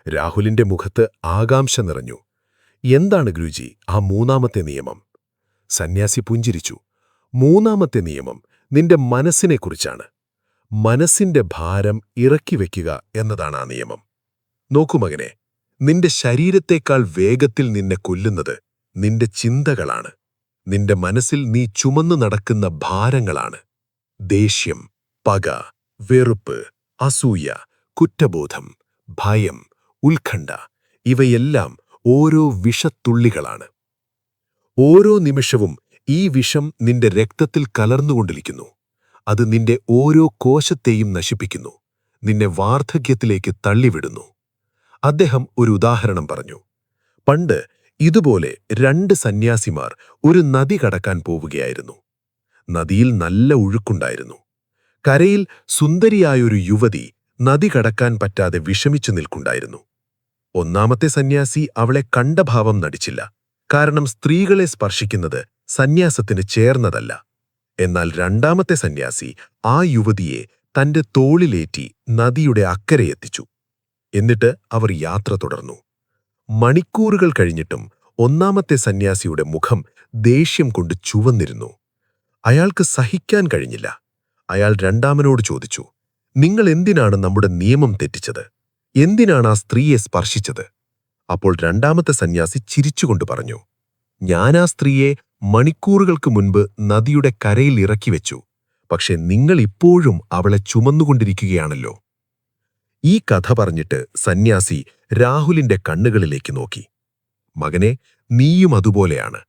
രാഹുലിന്റെ മുഖത്ത് ആകാംക്ഷ നിറഞ്ഞു. എന്താണ് ഗുരുജി ആ മൂന്നാമത്തെ നിയമം? സന്യാസി പുഞ്ചിരിച്ചു. മൂന്നാമത്തെ നിയമം നിന്റെ മനസ്സിനെക്കുറിച്ചാണ്. മനസ്സിന്റെ ഭാരം ഇറക്കി വയ്ക്കുക എന്നതാണ് ആ നിയമം. നോക്കൂ മകനെ, നിന്റെ ശരീരത്തേക്കാൾ വേഗത്തിൽ നിന്നെ കൊല്ലുന്നത് നിന്റെ ചിന്തകളാണ്. നിന്റെ മനസ്സിൽ നീ ചുമന്നു നടക്കുന്ന ഭാരങ്ങളാണ്. ദേഷ്യം, പക, വെറുപ്പ്, അസൂയ, കുറ്റബോധം, ഭയം, ഉത്കണ്ഠ ഇവയെല്ലാം ഓരോ വിഷത്തുള്ളികളാണ്. ഓരോ നിമിഷവും ഈ വിഷം നിന്റെ രക്തത്തിൽ കലർന്നുകൊണ്ടിരിക്കുന്നു. അത് നിന്റെ ഓരോ കോശത്തെയും നശിപ്പിക്കുന്നു. നിന്നെ വാർദ്ധക്യത്തിലേക്ക് തള്ളിവിടുന്നു. അദ്ദേഹം ഒരു ഉദാഹരണം പറഞ്ഞു. പണ്ട് ഇതുപോലെ 2 സന്യാസിമാർ ഒരു നദി കടക്കാൻ പോവുകയായിരുന്നു. നദിയിൽ നല്ല ഒഴുക്കുണ്ടായിരുന്നു. കരയിൽ സുന്ദരിയായൊരു യുവതി നദി കടക്കാൻ പറ്റാതെ വിഷമിച്ചു നിൽക്കുണ്ടായിരുന്നു. ഒന്നാമത്തെ സന്യാസി അവളെ കണ്ട ഭാവം നടിച്ചില്ല. കാരണം സ്ത്രീകളെ സ്പർശിക്കുന്നത് സന്യാസത്തിന് ചേർന്നതല്ല. എന്നാൽ രണ്ടാമത്തെ സന്യാസി ആ യുവതിയെ തന്റെ തോളിലേറ്റി നദിയുടെ അക്കരെയെത്തിച്ചു. എന്നിട്ട് അവർ യാത്ര തുടർന്നു. മണിക്കൂറുകൾ കഴിഞ്ഞിട്ടും ഒന്നാമത്തെ സന്യാസിയുടെ മുഖം ദേഷ്യം കൊണ്ട് ചുവന്നിരുന്നു. അയാൾക്ക് സഹിക്കാൻ കഴിഞ്ഞില്ല. അയാൾ രണ്ടാമനോട് ചോദിച്ചു, നിങ്ങൾ എന്തിനാണ് നമ്മുടെ നിയമം തെറ്റിച്ചത്? എന്തിനാണ് ആ സ്ത്രീയെ സ്പർശിച്ചത്? അപ്പോൾ രണ്ടാമത്തെ സന്യാസി ചിരിച്ചുകൊണ്ട് പറഞ്ഞു, ഞാൻ ആ സ്ത്രീയെ മണിക്കൂറുകൾക്ക് മുൻപ് നദിയുടെ കരയിൽ ഇറക്കി വെച്ചു. പക്ഷെ നിങ്ങൾ ഇപ്പോഴും അവളെ ചുമന്നുകൊണ്ടിരിക്കുകയാണല്ലോ. ഈ കഥ പറഞ്ഞിട്ട് സന്യാസി രാഹുലിന്റെ കണ്ണുകളിലേക്ക് നോക്കി. മകനെ, നീയും അതുപോലെയാണ്.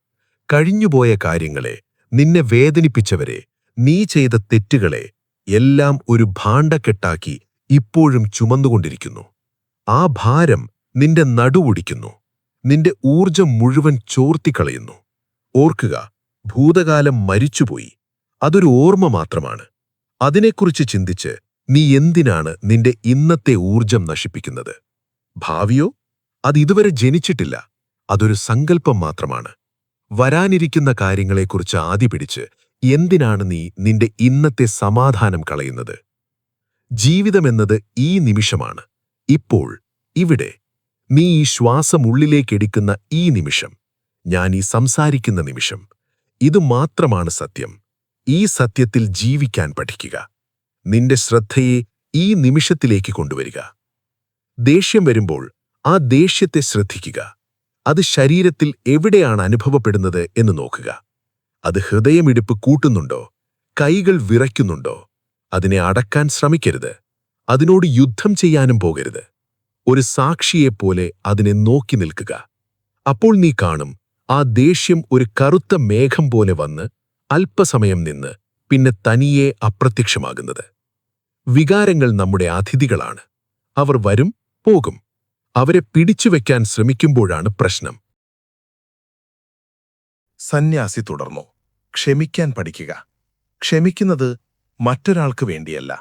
കഴിഞ്ഞുപോയ കാര്യങ്ങളെ, നിന്നെ വേദനിപ്പിച്ചവരെ, നീ ചെയ്ത തെറ്റുകളെ എല്ലാം ഒരു ഭാണ്ഡക്കെട്ടാക്കി ഇപ്പോഴും ചുമന്നുകൊണ്ടിരിക്കുന്നു. ആ ഭാരം നിന്റെ നടുവൊടിക്കുന്നു. നിന്റെ ഊർജം മുഴുവൻ ചോർത്തിക്കളയുന്നു. ഓർക്കുക, ഭൂതകാലം മരിച്ചുപോയി. അതൊരു ഓർമ്മ മാത്രമാണ്. അതിനെക്കുറിച്ച് ചിന്തിച്ച് നീ എന്തിനാണ് നിന്റെ ഇന്നത്തെ ഊർജം നശിപ്പിക്കുന്നത്? ഭാവിയോ? അതിതുവരെ ജനിച്ചിട്ടില്ല. അതൊരു സങ്കല്പം മാത്രമാണ്. വരാനിരിക്കുന്ന കാര്യങ്ങളെക്കുറിച്ച് ആദി പിടിച്ച് എന്തിനാണ് നീ നിന്റെ ഇന്നത്തെ സമാധാനം കളയുന്നത്? ജീവിതമെന്നത് ഈ നിമിഷമാണ്. ഇപ്പോൾ, ഇവിടെ. നീ ഈ ശ്വാസം ഉള്ളിലേക്കെടുക്കുന്ന ഈ നിമിഷം, ഞാൻ ഈ സംസാരിക്കുന്ന നിമിഷം, ഇത് മാത്രമാണ് സത്യം. ഈ സത്യത്തിൽ ജീവിക്കാൻ പഠിക്കുക. നിന്റെ ശ്രദ്ധയെ ഈ നിമിഷത്തിലേക്ക് കൊണ്ടുവരിക. ദേഷ്യം വരുമ്പോൾ ആ ദേഷ്യത്തെ ശ്രദ്ധിക്കുക. അത് ശരീരത്തിൽ എവിടെയാണ് അനുഭവപ്പെടുന്നത് എന്ന് നോക്കുക. അത് ഹൃദയമിടിപ്പ് കൂട്ടുന്നുണ്ടോ? കൈകൾ വിറയ്ക്കുന്നുണ്ടോ? അതിനെ അടക്കാൻ ശ്രമിക്കരുത്. അതിനോട് യുദ്ധം ചെയ്യാനും പോകരുത്. ഒരു സാക്ഷിയെപ്പോലെ അതിനെ നോക്കി നിൽക്കുക. അപ്പോൾ നീ കാണും, ആ ദേഷ്യം ഒരു കറുത്ത മേഘം പോലെ വന്ന് അല്പസമയം നിന്ന് പിന്നെ തനിയെ അപ്രത്യക്ഷമാകുന്നത്. വികാരങ്ങൾ നമ്മുടെ അതിഥികളാണ്. അവർ വരും, പോകും. അവരെ പിടിച്ചുവെക്കാൻ ശ്രമിക്കുമ്പോഴാണ് പ്രശ്നം. സന്യാസി തുടർന്നു. ക്ഷമിക്കാൻ പഠിക്കുക. ക്ഷമിക്കുന്നത് മറ്റൊരാൾക്ക് വേണ്ടിയല്ല,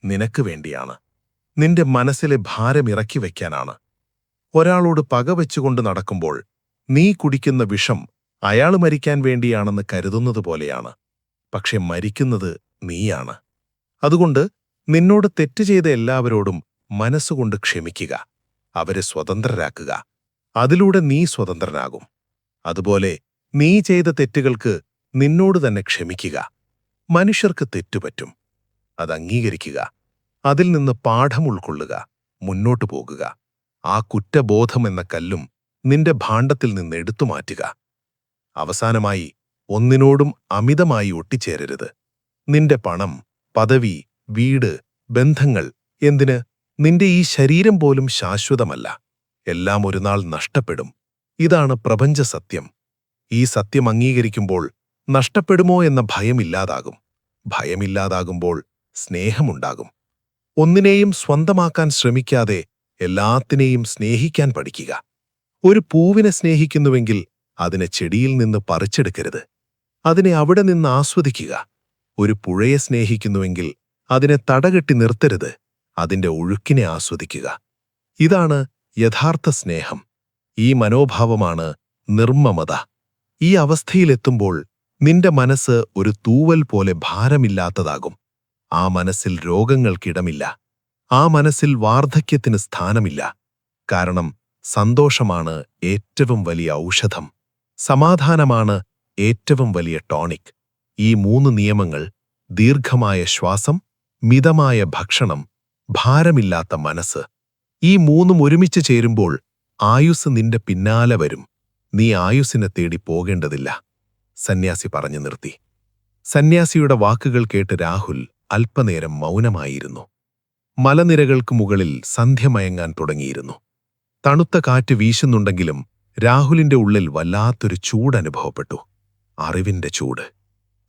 നിനക്ക് വേണ്ടിയാണ്. നിന്റെ മനസ്സിലെ ഭാരം ഇറക്കി വയ്ക്കാനാണ്. ഒരാളോട് പകവെച്ചുകൊണ്ട് നടക്കുമ്പോൾ നീ കുടിക്കുന്ന വിഷം അയാൾ മരിക്കാൻ വേണ്ടിയാണെന്ന് കരുതുന്നത് പോലെയാണ്. പക്ഷെ മരിക്കുന്നത് നീയാണ്. അതുകൊണ്ട് നിന്നോട് തെറ്റ് ചെയ്ത എല്ലാവരോടും മനസ്സുകൊണ്ട് ക്ഷമിക്കുക. അവരെ സ്വതന്ത്രരാക്കുക. അതിലൂടെ നീ സ്വതന്ത്രനാകും. അതുപോലെ നീ ചെയ്ത തെറ്റുകൾക്ക് നിന്നോട് തന്നെ ക്ഷമിക്കുക. മനുഷ്യർക്ക് തെറ്റുപറ്റും. അത് അംഗീകരിക്കുക. അതിൽ നിന്ന് പാഠം ഉൾക്കൊള്ളുക. മുന്നോട്ടു പോകുക. ആ കുറ്റബോധമെന്ന കല്ലും നിന്റെ ഭാണ്ഡത്തിൽ നിന്ന് എടുത്തുമാറ്റുക. അവസാനമായി, ഒന്നിനോടും അമിതമായി ഒട്ടിച്ചേരരുത്. നിന്റെ പണം, പദവി, വീട്, ബന്ധങ്ങൾ, എന്തിന് നിന്റെ ഈ ശരീരം പോലും ശാശ്വതമല്ല. എല്ലാം ഒരുനാൾ നഷ്ടപ്പെടും. ഇതാണ് പ്രപഞ്ച സത്യം. ഈ സത്യം അംഗീകരിക്കുമ്പോൾ നഷ്ടപ്പെടുമോ എന്ന ഭയമില്ലാതാകും. ഭയമില്ലാതാകുമ്പോൾ സ്നേഹമുണ്ടാകും. ഒന്നിനെയും സ്വന്തമാക്കാൻ ശ്രമിക്കാതെ എല്ലാത്തിനെയും സ്നേഹിക്കാൻ പഠിക്കുക. ഒരു പൂവിനെ സ്നേഹിക്കുന്നുവെങ്കിൽ അതിനെ ചെടിയിൽ നിന്ന് പറിച്ചെടുക്കരുത്. അതിനെ അവിടെ നിന്ന് ആസ്വദിക്കുക. ഒരു പുഴയെ സ്നേഹിക്കുന്നുവെങ്കിൽ അതിനെ തടകെട്ടി നിർത്തരുത്. അതിന്റെ ഒഴുക്കിനെ ആസ്വദിക്കുക. ഇതാണ് യഥാർത്ഥ സ്നേഹം. ഈ മനോഭാവമാണ് നിർമ്മമത. ഈ അവസ്ഥയിലെത്തുമ്പോൾ നിന്റെ മനസ്സ് ഒരു തൂവൽ പോലെ ഭാരമില്ലാത്തതാകും. ആ മനസ്സിൽ രോഗങ്ങൾക്കിടമില്ല. ആ മനസ്സിൽ വാർദ്ധക്യത്തിന് സ്ഥാനമില്ല. കാരണം സന്തോഷമാണ് ഏറ്റവും വലിയ ഔഷധം. സമാധാനമാണ് ഏറ്റവും വലിയ ടോണിക്. ഈ 3 നിയമങ്ങൾ, ദീർഘമായ ശ്വാസം, മിതമായ ഭക്ഷണം, ഭാരമില്ലാത്ത മനസ്സ്, ഈ 3ഉം ഒരുമിച്ച് ചേരുമ്പോൾ ആയുസ് നിന്റെ പിന്നാലെ വരും. നീ ആയുസ്സിനെ തേടി പോകേണ്ടതില്ല. സന്യാസി പറഞ്ഞു നിർത്തി. സന്യാസിയുടെ വാക്കുകൾ കേട്ട് രാഹുൽ അല്പനേരം മൗനമായിരുന്നു. മലനിരകൾക്ക് മുകളിൽ സന്ധ്യ മയങ്ങാൻ തുടങ്ങിയിരുന്നു. തണുത്ത കാറ്റ് വീശുന്നുണ്ടെങ്കിലും രാഹുലിന്റെ ഉള്ളിൽ വല്ലാത്തൊരു ചൂടനുഭവപ്പെട്ടു. അറിവിന്റെ ചൂട്.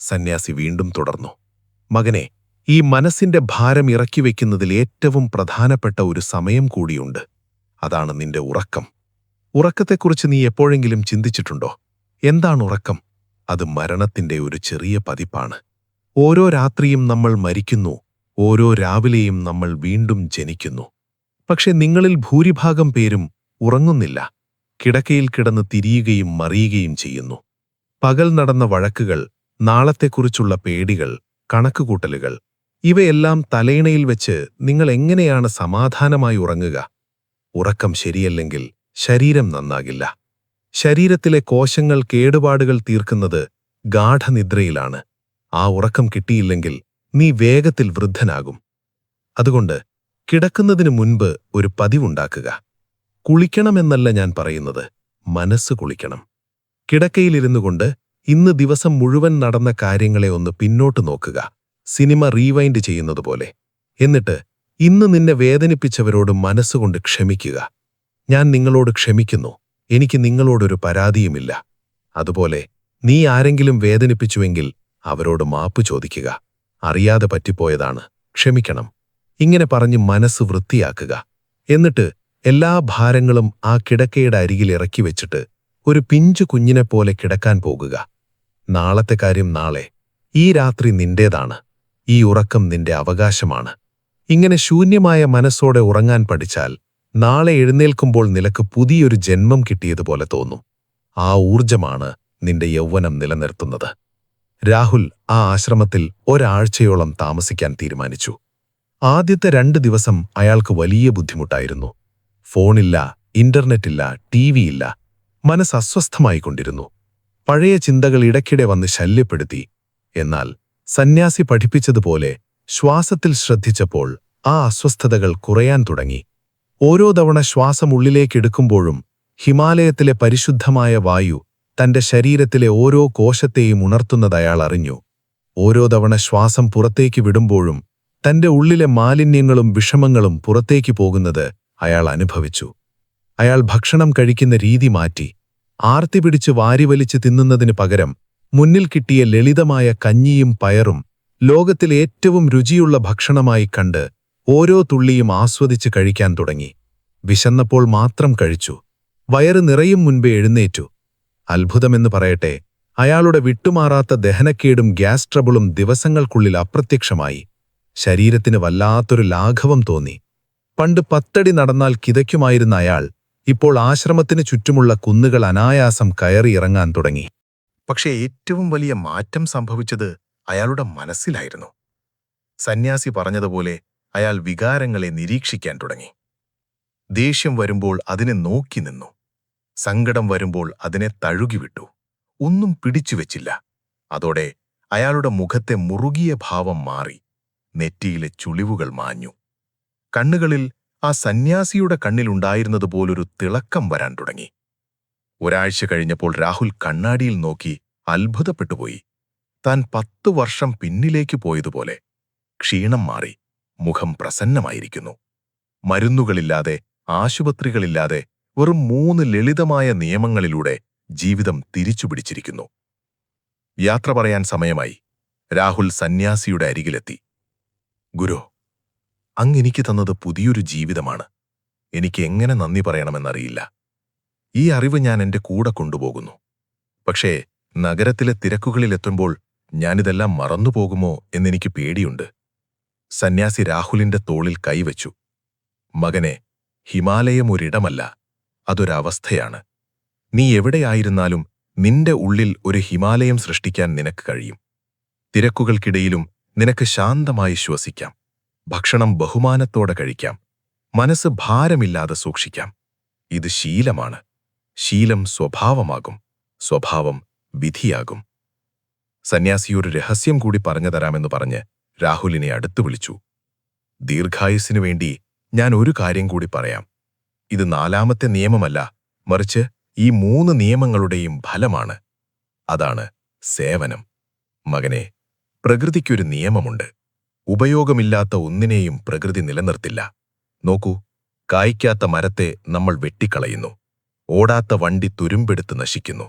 സന്യാസി വീണ്ടും തുടർന്നു. മകനെ, ഈ മനസ്സിന്റെ ഭാരം ഇറക്കിവെക്കുന്നതിൽ ഏറ്റവും പ്രധാനപ്പെട്ട ഒരു സമയം കൂടിയുണ്ട്. അതാണ് നിന്റെ ഉറക്കം. ഉറക്കത്തെക്കുറിച്ച് നീ എപ്പോഴെങ്കിലും ചിന്തിച്ചിട്ടുണ്ടോ? എന്താണ് ഉറക്കം? അത് മരണത്തിന്റെ ഒരു ചെറിയ പതിപ്പാണ്. ഓരോ രാത്രിയും നമ്മൾ മരിക്കുന്നു. ഓരോ രാവിലെയും നമ്മൾ വീണ്ടും ജനിക്കുന്നു. പക്ഷെ നിങ്ങളിൽ ഭൂരിഭാഗം പേരും ഉറങ്ങുന്നില്ല. കിടക്കയിൽ കിടന്ന് തിരിയുകയും മറിയുകയും ചെയ്യുന്നു. പകൽ നടന്ന വഴക്കുകൾ, നാളത്തെക്കുറിച്ചുള്ള പേടികൾ, കണക്കുകൂട്ടലുകൾ, ഇവയെല്ലാം തലയിണയിൽ വെച്ച് നിങ്ങൾ എങ്ങനെയാണ് സമാധാനമായി ഉറങ്ങുക? ഉറക്കം ശരിയല്ലെങ്കിൽ ശരീരം നന്നാകില്ല. ശരീരത്തിലെ കോശങ്ങൾ കേടുപാടുകൾ തീർക്കുന്നത് ഗാഠനിദ്രയിലാണ്. ആ ഉറക്കം കിട്ടിയില്ലെങ്കിൽ നീ വേഗത്തിൽ വൃദ്ധനാകും. അതുകൊണ്ട് കിടക്കുന്നതിനു മുൻപ് ഒരു പതിവുണ്ടാക്കുക. കുളിക്കണമെന്നല്ല ഞാൻ പറയുന്നത്, മനസ്സ് കുളിക്കണം. കിടക്കയിലിരുന്നുകൊണ്ട് ഇന്ന് ദിവസം മുഴുവൻ നടന്ന കാര്യങ്ങളെ ഒന്ന് പിന്നോട്ട് നോക്കുക. സിനിമ റീവൈൻഡ് ചെയ്യുന്നതുപോലെ. എന്നിട്ട് ഇന്ന് നിന്നെ വേദനിപ്പിച്ചവരോട് മനസ്സുകൊണ്ട് ക്ഷമിക്കുക. ഞാൻ നിങ്ങളോട് ക്ഷമിക്കുന്നു. എനിക്ക് നിങ്ങളോടൊരു പരാതിയുമില്ല. അതുപോലെ നീ ആരെങ്കിലും വേദനിപ്പിച്ചുവെങ്കിൽ അവരോട് മാപ്പ് ചോദിക്കുക. അറിയാതെ പറ്റിപ്പോയതാണ്, ക്ഷമിക്കണം. ഇങ്ങനെ പറഞ്ഞ് മനസ്സ് വൃത്തിയാക്കുക. എന്നിട്ട് എല്ലാ ഭാരങ്ങളും ആ കിടക്കയുടെ അരികിൽ ഇറക്കി വെച്ചിട്ട് ഒരു പിഞ്ചു കുഞ്ഞിനെപ്പോലെ കിടക്കാൻ പോകുക. നാളത്തെ കാര്യം നാളെ. ഈ രാത്രി നിന്റേതാണ്. ഈ ഉറക്കം നിന്റെ അവകാശമാണ്. ഇങ്ങനെ ശൂന്യമായ മനസ്സോടെ ഉറങ്ങാൻ പഠിച്ചാൽ നാളെ എഴുന്നേൽക്കുമ്പോൾ നിനക്ക് പുതിയൊരു ജന്മം കിട്ടിയതുപോലെ തോന്നും. ആ ഊർജമാണ് നിന്റെ യൗവനം നിലനിർത്തുന്നത്. രാഹുൽ ആ ആശ്രമത്തിൽ ഒരാഴ്ചയോളം താമസിക്കാൻ തീരുമാനിച്ചു. ആദ്യത്തെ 2 ദിവസം അയാൾക്ക് വലിയ ബുദ്ധിമുട്ടായിരുന്നു. ഫോണില്ല, ഇന്റർനെറ്റില്ല, ടിവിയില്ല. മനസ്സ് അസ്വസ്ഥമായിക്കൊണ്ടിരുന്നു. പഴയ ചിന്തകൾ ഇടയ്ക്കിടെ വന്ന് ശല്യപ്പെടുത്തി. എന്നാൽ സന്യാസി പഠിപ്പിച്ചതുപോലെ ശ്വാസത്തിൽ ശ്രദ്ധിച്ചപ്പോൾ ആ അസ്വസ്ഥതകൾ കുറയാൻ തുടങ്ങി. ഓരോ തവണ ശ്വാസം ഉള്ളിലേക്കെടുക്കുമ്പോഴും ഹിമാലയത്തിലെ പരിശുദ്ധമായ വായു തന്റെ ശരീരത്തിലെ ഓരോ കോശത്തെയും ഉണർത്തുന്നതയാൾ അറിഞ്ഞു. ഓരോ തവണ ശ്വാസം പുറത്തേക്ക് വിടുമ്പോഴും തന്റെ ഉള്ളിലെ മാലിന്യങ്ങളും വിഷമങ്ങളും പുറത്തേക്ക് പോകുന്നത് അയാൾ അനുഭവിച്ചു. അയാൾ ഭക്ഷണം കഴിക്കുന്ന രീതി മാറ്റി. ആർത്തി പിടിച്ച് വാരിവലിച്ച് തിന്നുന്നതിന് പകരം മുന്നിൽ കിട്ടിയ ലളിതമായ കഞ്ഞിയും പയറും ലോകത്തിലെ ഏറ്റവും രുചിയുള്ള ഭക്ഷണമായി കണ്ട് ഓരോ തുള്ളിയും ആസ്വദിച്ച് കഴിക്കാൻ തുടങ്ങി. വിശന്നപ്പോൾ മാത്രം കഴിച്ചു. വയറ് നിറയും മുൻപേ എഴുന്നേറ്റു. അത്ഭുതമെന്ന് പറയട്ടെ, അയാളുടെ വിട്ടുമാറാത്ത ദഹനക്കേടും ഗ്യാസ് ട്രബിളും ദിവസങ്ങൾക്കുള്ളിൽ അപ്രത്യക്ഷമായി. ശരീരത്തിന് വല്ലാത്തൊരു ലാഘവം തോന്നി. പണ്ട് 10 അടി നടന്നാൽ കിതയ്ക്കുമായിരുന്ന അയാൾ ഇപ്പോൾ ആശ്രമത്തിന് ചുറ്റുമുള്ള കുന്നുകൾ അനായാസം കയറിയിറങ്ങാൻ തുടങ്ങി. പക്ഷേ ഏറ്റവും വലിയ മാറ്റം സംഭവിച്ചത് അയാളുടെ മനസ്സിലായിരുന്നു. സന്യാസി പറഞ്ഞതുപോലെ അയാൾ വികാരങ്ങളെ നിരീക്ഷിക്കാൻ തുടങ്ങി. ദേഷ്യം വരുമ്പോൾ അതിനെ നോക്കി നിന്നു. സങ്കടം വരുമ്പോൾ അതിനെ തഴുകിവിട്ടു. ഒന്നും പിടിച്ചുവെച്ചില്ല. അതോടെ അയാളുടെ മുഖത്തെ മുറുകിയ ഭാവം മാറി. നെറ്റിയിലെ ചുളിവുകൾ മാഞ്ഞു. കണ്ണുകളിൽ ആ സന്യാസിയുടെ കണ്ണിലുണ്ടായിരുന്നതുപോലൊരു തിളക്കം വരാൻ തുടങ്ങി. ഒരാഴ്ച കഴിഞ്ഞപ്പോൾ രാഹുൽ കണ്ണാടിയിൽ നോക്കി അത്ഭുതപ്പെട്ടുപോയി. താൻ 10 വർഷം പിന്നിലേക്ക് പോയതുപോലെ. ക്ഷീണം മാറി. മുഖം പ്രസന്നമായിരിക്കുന്നു. മരുന്നുകളില്ലാതെ, ആശുപത്രികളില്ലാതെ വെറും 3 ലളിതമായ നിയമങ്ങളിലൂടെ ജീവിതം തിരിച്ചുപിടിച്ചിരിക്കുന്നു. യാത്ര പറയാൻ സമയമായി. രാഹുൽ സന്യാസിയുടെ അരികിലെത്തി. ഗുരു, അങ്ങ് എനിക്ക് തന്നത് പുതിയൊരു ജീവിതമാണ്. എനിക്ക് എങ്ങനെ നന്ദി പറയണമെന്നറിയില്ല. ഈ അറിവ് ഞാൻ എന്റെ കൂടെ കൊണ്ടുപോകുന്നു. പക്ഷേ നഗരത്തിലെ തിരക്കുകളിലെത്തുമ്പോൾ ഞാനിതെല്ലാം മറന്നുപോകുമോ എന്നെനിക്ക് പേടിയുണ്ട്. സന്യാസി രാഹുലിന്റെ തോളിൽ കൈവച്ചു. മകനെ, ഹിമാലയം ഒരിടമല്ല, അതൊരവസ്ഥയാണ്. നീ എവിടെയായിരുന്നാലും നിന്റെ ഉള്ളിൽ ഒരു ഹിമാലയം സൃഷ്ടിക്കാൻ നിനക്ക് കഴിയും. തിരക്കുകൾക്കിടയിലും നിനക്ക് ശാന്തമായി ശ്വസിക്കാം. ഭക്ഷണം ബഹുമാനത്തോടെ കഴിക്കാം. മനസ്സ് ഭാരമില്ലാതെ സൂക്ഷിക്കാം. ഇത് ശീലമാണ്. ശീലം സ്വഭാവമാകും. സ്വഭാവം വിധിയാകും. സന്യാസിയൊരു രഹസ്യം കൂടി പറഞ്ഞുതരാമെന്ന് പറഞ്ഞ് രാഹുലിനെ അടുത്തു വിളിച്ചു. ദീർഘായുസ്സിനു വേണ്ടി ഞാൻ ഒരു കാര്യം കൂടി പറയാം. ഇത് 4ാമത്തെ നിയമമല്ല, മറിച്ച് ഈ 3 നിയമങ്ങളുടെയും ഫലമാണ്. അതാണ് സേവനം. മകനെ, പ്രകൃതിക്കൊരു നിയമമുണ്ട്. ഉപയോഗമില്ലാത്ത ഒന്നിനെയും പ്രകൃതി നിലനിർത്തില്ല. നോക്കൂ, കായ്ക്കാത്ത മരത്തെ നമ്മൾ വെട്ടിക്കളയുന്നു. ഓടാത്ത വണ്ടി തുരുമ്പെടുത്ത് നശിക്കുന്നു.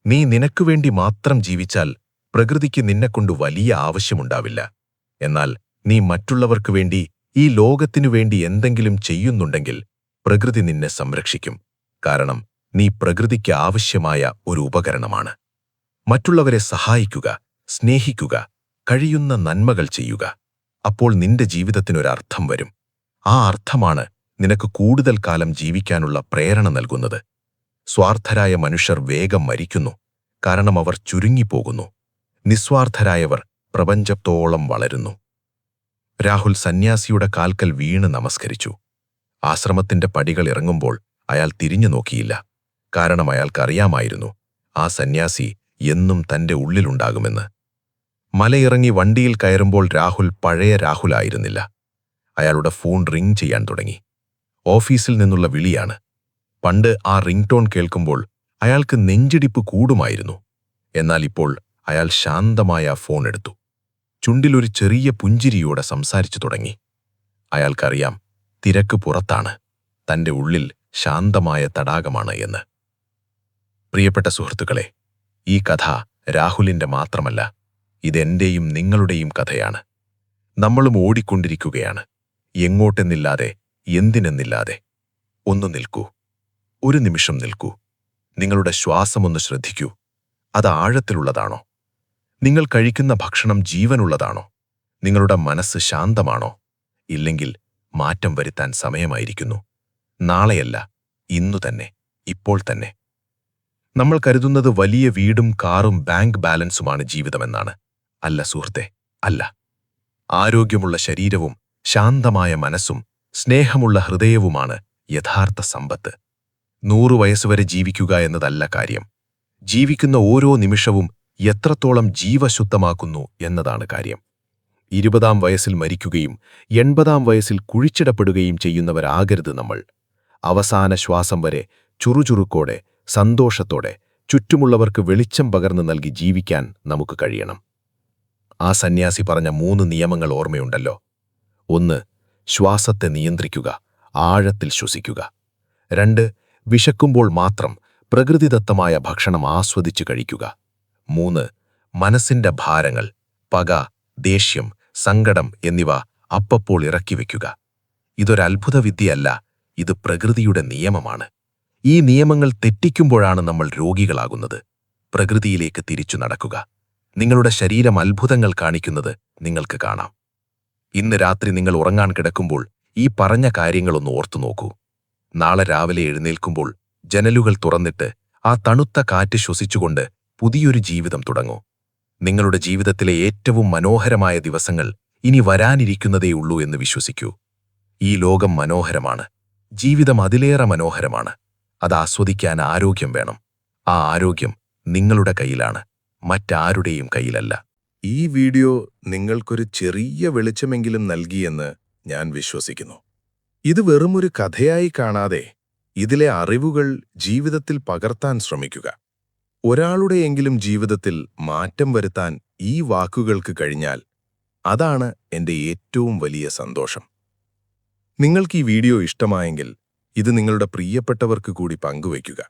നീ നിനക്കുവേണ്ടി മാത്രം ജീവിച്ചാൽ പ്രകൃതിക്ക് നിന്നെക്കൊണ്ട് വലിയ ആവശ്യമുണ്ടാവില്ല. എന്നാൽ നീ മറ്റുള്ളവർക്കു വേണ്ടി, ഈ ലോകത്തിനു വേണ്ടി എന്തെങ്കിലും ചെയ്യുന്നുണ്ടെങ്കിൽ പ്രകൃതി നിന്നെ സംരക്ഷിക്കും. കാരണം നീ പ്രകൃതിക്ക് ആവശ്യമായ ഒരു ഉപകരണമാണ്. മറ്റുള്ളവരെ സഹായിക്കുക, സ്നേഹിക്കുക, കഴിയുന്ന നന്മകൾ ചെയ്യുക. അപ്പോൾ നിന്റെ ജീവിതത്തിനൊരർത്ഥം വരും. ആ അർത്ഥമാണ് നിനക്ക് കൂടുതൽ കാലം ജീവിക്കാനുള്ള പ്രേരണ നൽകുന്നത്. സ്വാർത്ഥരായ മനുഷ്യർ വേഗം മരിക്കുന്നു, കാരണം അവർ ചുരുങ്ങിപ്പോകുന്നു. നിസ്വാർത്ഥരായവർ പ്രപഞ്ചത്തോളം വളരുന്നു. രാഹുൽ സന്യാസിയുടെ കാൽക്കൽ വീണ് നമസ്കരിച്ചു. ആശ്രമത്തിന്റെ പടികൾ ഇറങ്ങുമ്പോൾ അയാൾ തിരിഞ്ഞു നോക്കിയില്ല. കാരണം അയാൾക്കറിയാമായിരുന്നു, ആ സന്യാസി എന്നും തന്റെ ഉള്ളിലുണ്ടാകുമെന്ന്. മലയിറങ്ങി വണ്ടിയിൽ കയറുമ്പോൾ രാഹുൽ പഴയ രാഹുലായിരുന്നില്ല. അയാളുടെ ഫോൺ റിംഗ് ചെയ്യാൻ തുടങ്ങി. ഓഫീസിൽ നിന്നുള്ള വിളിയാണ്. പണ്ട് ആ റിംഗ് ടോൺ കേൾക്കുമ്പോൾ അയാൾക്ക് നെഞ്ചിടിപ്പ് കൂടുമായിരുന്നു. എന്നാൽ ഇപ്പോൾ അയാൾ ശാന്തമായ ഫോൺ എടുത്തു. ചുണ്ടിലൊരു ചെറിയ പുഞ്ചിരിയോടെ സംസാരിച്ചു തുടങ്ങി. അയാൾക്കറിയാം, തിരക്ക് പുറത്താണ്, തന്റെ ഉള്ളിൽ ശാന്തമായ തടാകമാണ് എന്ന്. പ്രിയപ്പെട്ട സുഹൃത്തുക്കളെ, ഈ കഥ രാഹുലിന്റെ മാത്രമല്ല, ഇതെന്റെയും നിങ്ങളുടെയും കഥയാണ്. നമ്മളും ഓടിക്കൊണ്ടിരിക്കുകയാണ്. എങ്ങോട്ടെന്നില്ലാതെ, എന്തിനെന്നില്ലാതെ. ഒന്ന് നിൽക്കൂ. ഒരു നിമിഷം നിൽക്കൂ. നിങ്ങളുടെ ശ്വാസമൊന്ന് ശ്രദ്ധിക്കൂ. അത് ആഴത്തിലുള്ളതാണോ? നിങ്ങൾ കഴിക്കുന്ന ഭക്ഷണം ജീവനുള്ളതാണോ? നിങ്ങളുടെ മനസ്സ് ശാന്തമാണോ? ഇല്ലെങ്കിൽ മാറ്റം വരുത്താൻ സമയമായിരിക്കുന്നു. നാളെയല്ല, ഇന്നു തന്നെ, ഇപ്പോൾ തന്നെ. നമ്മൾ കരുതുന്നത് വലിയ വീടും കാറും ബാങ്ക് ബാലൻസുമാണ് ജീവിതമെന്നാണ്. അല്ല സുഹൃത്തെ, അല്ല. ആരോഗ്യമുള്ള ശരീരവും ശാന്തമായ മനസ്സും സ്നേഹമുള്ള ഹൃദയവുമാണ് യഥാർത്ഥ സമ്പത്ത്. 100 വയസ്സുവരെ ജീവിക്കുക എന്നതല്ല കാര്യം. ജീവിക്കുന്ന ഓരോ നിമിഷവും എത്രത്തോളം ജീവശുദ്ധമാക്കുന്നു എന്നതാണ് കാര്യം. 20-ാം വയസ്സിൽ മരിക്കുകയും 80-ാം വയസ്സിൽ കുഴിച്ചിടപ്പെടുകയും ചെയ്യുന്നവരാകരുത് നമ്മൾ. അവസാന ശ്വാസം വരെ ചുറുചുറുക്കോടെ, സന്തോഷത്തോടെ, ചുറ്റുമുള്ളവർക്ക് വെളിച്ചം പകർന്നു നൽകി ജീവിക്കാൻ നമുക്ക് കഴിയണം. ആ സന്യാസി പറഞ്ഞ 3 നിയമങ്ങൾ ഓർമ്മയുണ്ടല്ലോ. 1. ശ്വാസത്തെ നിയന്ത്രിക്കുക, ആഴത്തിൽ ശ്വസിക്കുക. 2. വിശക്കുമ്പോൾ മാത്രം പ്രകൃതിദത്തമായ ഭക്ഷണം ആസ്വദിച്ചു കഴിക്കുക. 3. മനസ്സിന്റെ ഭാരങ്ങൾ, പക, ദേഷ്യം, സങ്കടം എന്നിവ അപ്പപ്പോൾ ഇറക്കിവെക്കുക. ഇതൊരത്ഭുത വിദ്യയല്ല, ഇത് പ്രകൃതിയുടെ നിയമമാണ്. ഈ നിയമങ്ങൾ തെറ്റിക്കുമ്പോഴാണ് നമ്മൾ രോഗികളാകുന്നത്. പ്രകൃതിയിലേക്ക് തിരിച്ചു നടക്കുക. നിങ്ങളുടെ ശരീരം അത്ഭുതങ്ങൾ കാണിക്കുന്നത് നിങ്ങൾക്ക് കാണാം. ഇന്ന് രാത്രി നിങ്ങൾ ഉറങ്ങാൻ കിടക്കുമ്പോൾ ഈ പറഞ്ഞ കാര്യങ്ങളൊന്ന് ഓർത്തുനോക്കൂ. നാളെ രാവിലെ എഴുന്നേൽക്കുമ്പോൾ ജനലുകൾ തുറന്നിട്ട് ആ തണുത്ത കാറ്റ് ശ്വസിച്ചുകൊണ്ട് പുതിയൊരു ജീവിതം തുടങ്ങൂ. നിങ്ങളുടെ ജീവിതത്തിലെ ഏറ്റവും മനോഹരമായ ദിവസങ്ങൾ ഇനി വരാനിരിക്കുന്നതേയുള്ളൂ എന്ന് വിശ്വസിക്കൂ. ഈ ലോകം മനോഹരമാണ്. ജീവിതം അതിലേറെ മനോഹരമാണ്. അത് ആസ്വദിക്കാൻ ആരോഗ്യം വേണം. ആ ആരോഗ്യം നിങ്ങളുടെ കയ്യിലാണ്, മറ്റാരുടെയും കയ്യിലല്ല. ഈ വീഡിയോ നിങ്ങൾക്കൊരു ചെറിയ വെളിച്ചമെങ്കിലും നൽകിയെന്ന് ഞാൻ വിശ്വസിക്കുന്നു. ഇത് വെറുമൊരു കഥയായി കാണാതെ ഇതിലെ അറിവുകൾ ജീവിതത്തിൽ പകർത്താൻ ശ്രമിക്കുക. ഒരാളുടെയെങ്കിലും ജീവിതത്തിൽ മാറ്റം വരുത്താൻ ഈ വാക്കുകൾക്ക് കഴിഞ്ഞാൽ അതാണ് എൻ്റെ ഏറ്റവും വലിയ സന്തോഷം. നിങ്ങൾക്ക് ഈ വീഡിയോ ഇഷ്ടമായെങ്കിൽ ഇത് നിങ്ങളുടെ പ്രിയപ്പെട്ടവർക്ക് കൂടി പങ്കുവയ്ക്കുക.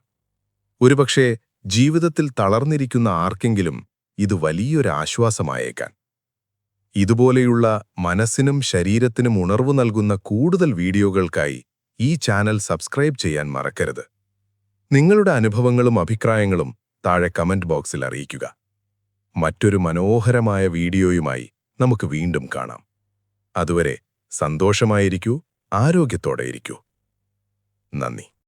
ഒരുപക്ഷേ ജീവിതത്തിൽ തളർന്നിരിക്കുന്ന ആർക്കെങ്കിലും ഇത് വലിയൊരു ആശ്വാസമായേക്കാൻ. ഇതുപോലെയുള്ള മനസ്സിനും ശരീരത്തിനും ഉണർവ് നൽകുന്ന കൂടുതൽ വീഡിയോകൾക്കായി ഈ ചാനൽ സബ്സ്ക്രൈബ് ചെയ്യാൻ മറക്കരുത്. നിങ്ങളുടെ അനുഭവങ്ങളും അഭിപ്രായങ്ങളും താഴെ കമന്റ് ബോക്സിൽ അറിയിക്കുക. മറ്റൊരു മനോഹരമായ വീഡിയോയുമായി നമുക്ക് വീണ്ടും കാണാം. അതുവരെ സന്തോഷമായിരിക്കൂ, ആരോഗ്യത്തോടെ ഇരിക്കൂ. നന്ദി.